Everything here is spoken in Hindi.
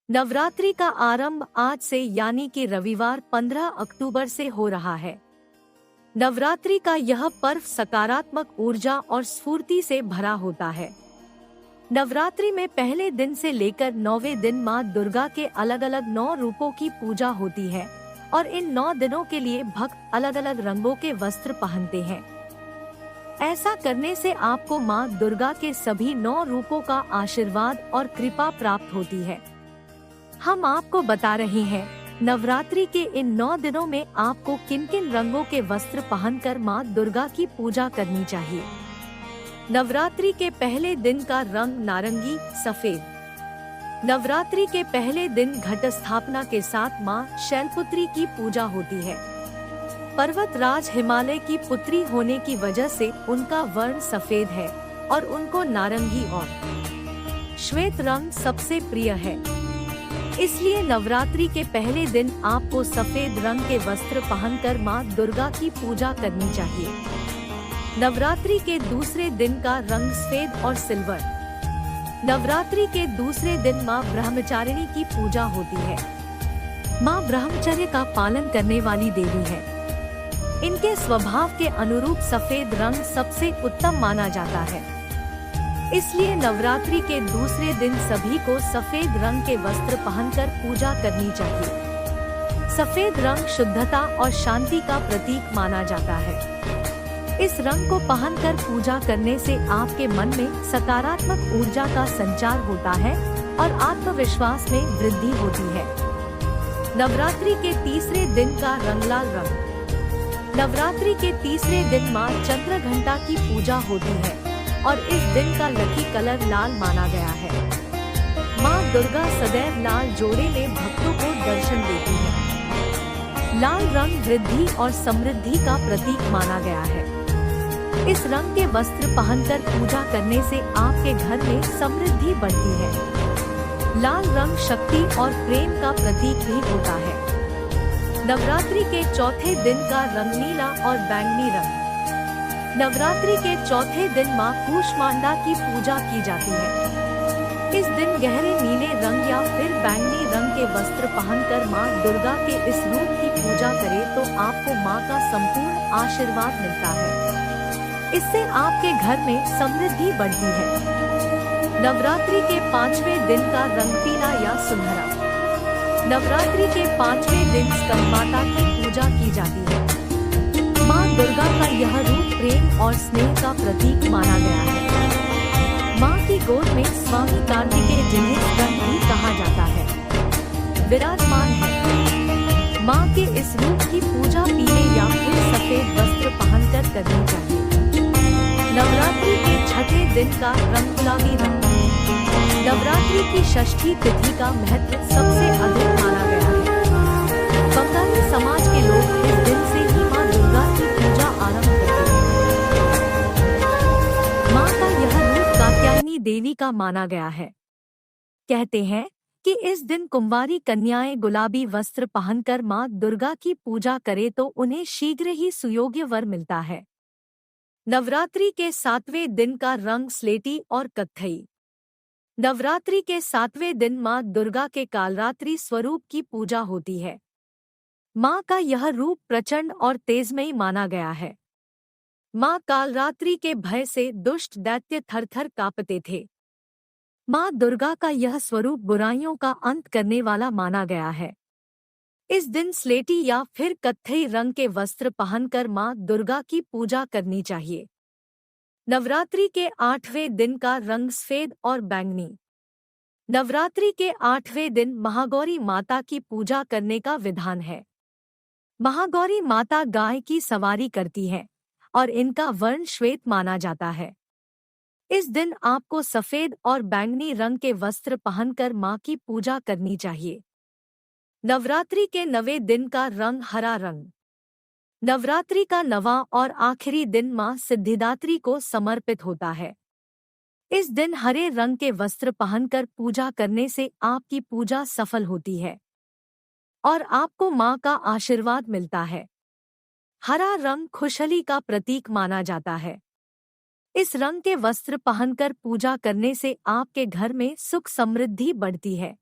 नवरात्रि का आरंभ आज से यानी कि रविवार 15 अक्टूबर से हो रहा है। नवरात्रि का यह पर्व सकारात्मक ऊर्जा और स्फूर्ति से भरा होता है। नवरात्रि में पहले दिन से लेकर 9वें दिन माँ दुर्गा के अलग अलग 9 रूपों की पूजा होती है और इन 9 दिनों के लिए भक्त अलग अलग रंगों के वस्त्र पहनते हैं। ऐसा करने से आपको माँ दुर्गा के सभी 9 रूपों का आशीर्वाद और कृपा प्राप्त होती है। हम आपको बता रहे हैं नवरात्रि के इन 9 दिनों में आपको किन किन रंगों के वस्त्र पहनकर माँ दुर्गा की पूजा करनी चाहिए। नवरात्रि के पहले दिन का रंग नारंगी सफेद। नवरात्रि के पहले दिन घट स्थापना के साथ माँ शैलपुत्री की पूजा होती है। पर्वतराज हिमालय की पुत्री होने की वजह से उनका वर्ण सफेद है और उनको नारंगी और श्वेत रंग सबसे प्रिय है। इसलिए नवरात्रि के पहले दिन आपको सफेद रंग के वस्त्र पहनकर माँ दुर्गा की पूजा करनी चाहिए। नवरात्रि के दूसरे दिन का रंग सफेद और सिल्वर। नवरात्रि के दूसरे दिन माँ ब्रह्मचारिणी की पूजा होती है। माँ ब्रह्मचर्य का पालन करने वाली देवी है। इनके स्वभाव के अनुरूप सफेद रंग सबसे उत्तम माना जाता है। इसलिए नवरात्रि के दूसरे दिन सभी को सफेद रंग के वस्त्र पहनकर पूजा करनी चाहिए। सफेद रंग शुद्धता और शांति का प्रतीक माना जाता है। इस रंग को पहनकर पूजा करने से आपके मन में सकारात्मक ऊर्जा का संचार होता है और आत्मविश्वास में वृद्धि होती है। नवरात्रि के तीसरे दिन का रंग लाल रंग। नवरात्रि के तीसरे दिन माँ चंद्रघंटा की पूजा होती है और इस दिन का लकी कलर लाल माना गया है। माँ दुर्गा सदैव लाल जोड़े में भक्तों को दर्शन देती है। लाल रंग वृद्धि और समृद्धि का प्रतीक माना गया है। इस रंग के वस्त्र पहनकर पूजा करने से आपके घर में समृद्धि बढ़ती है। लाल रंग शक्ति और प्रेम का प्रतीक भी होता है। नवरात्रि के चौथे दिन का रंग नीला और बैंगनी रंग। नवरात्रि के चौथे दिन माँ कूष्मांडा की पूजा की जाती है। इस दिन गहरे नीले रंग या फिर बैंगनी रंग के वस्त्र पहनकर माँ दुर्गा के इस रूप की पूजा करें तो आपको माँ का संपूर्ण आशीर्वाद मिलता है। इससे आपके घर में समृद्धि बढ़ती है। नवरात्रि के 5वें दिन का रंग पीला या सुनहरा। नवरात्रि के 5वें दिन स्कंदमाता की पूजा की जाती है। माँ दुर्गा का यह रूप प्रेम और स्नेह का प्रतीक माना गया है। माँ की गोद में स्वामी कार्तिकेय जिन्हें स्कंद भी कहा जाता है, विराजमान है। माँ के इस रूप की पूजा पीले या फिर सफेद वस्त्र पहनकर करनी चाहिए। नवरात्रि के छठे दिन का रंग गुलाबी रंग। नवरात्रि की षष्ठी तिथि का महत्व सबसे अधिक माना गया है। बंगाली समाज के लोग इस दिन से ही माँ दुर्गा की पूजा आरंभ करते हैं। माँ का यह रूप कात्यायनी देवी का माना गया है। कहते हैं कि इस दिन कुंवारी कन्याएं गुलाबी वस्त्र पहनकर माँ दुर्गा की पूजा करे तो उन्हें शीघ्र ही सुयोग्य वर मिलता है। नवरात्रि के 7वें दिन का रंग स्लेटी और कत्थई। नवरात्रि के 7वें दिन माँ दुर्गा के कालरात्रि स्वरूप की पूजा होती है। माँ का यह रूप प्रचंड और तेजमयी माना गया है। माँ कालरात्रि के भय से दुष्ट दैत्य थरथर कांपते थे। माँ दुर्गा का यह स्वरूप बुराइयों का अंत करने वाला माना गया है। इस दिन स्लेटी या फिर कत्थई रंग के वस्त्र पहनकर माँ दुर्गा की पूजा करनी चाहिए। नवरात्रि के 8वें दिन का रंग सफेद और बैंगनी। नवरात्रि के 8वें दिन महागौरी माता की पूजा करने का विधान है। महागौरी माता गाय की सवारी करती है और इनका वर्ण श्वेत माना जाता है। इस दिन आपको सफेद और बैंगनी रंग के वस्त्र पहनकर माँ की पूजा करनी चाहिए। नवरात्रि के 9वें दिन का रंग हरा रंग। नवरात्रि का 9वां और आखिरी दिन माँ सिद्धिदात्री को समर्पित होता है। इस दिन हरे रंग के वस्त्र पहनकर पूजा करने से आपकी पूजा सफल होती है और आपको माँ का आशीर्वाद मिलता है। हरा रंग खुशहाली का प्रतीक माना जाता है। इस रंग के वस्त्र पहनकर पूजा करने से आपके घर में सुख समृद्धि बढ़ती है।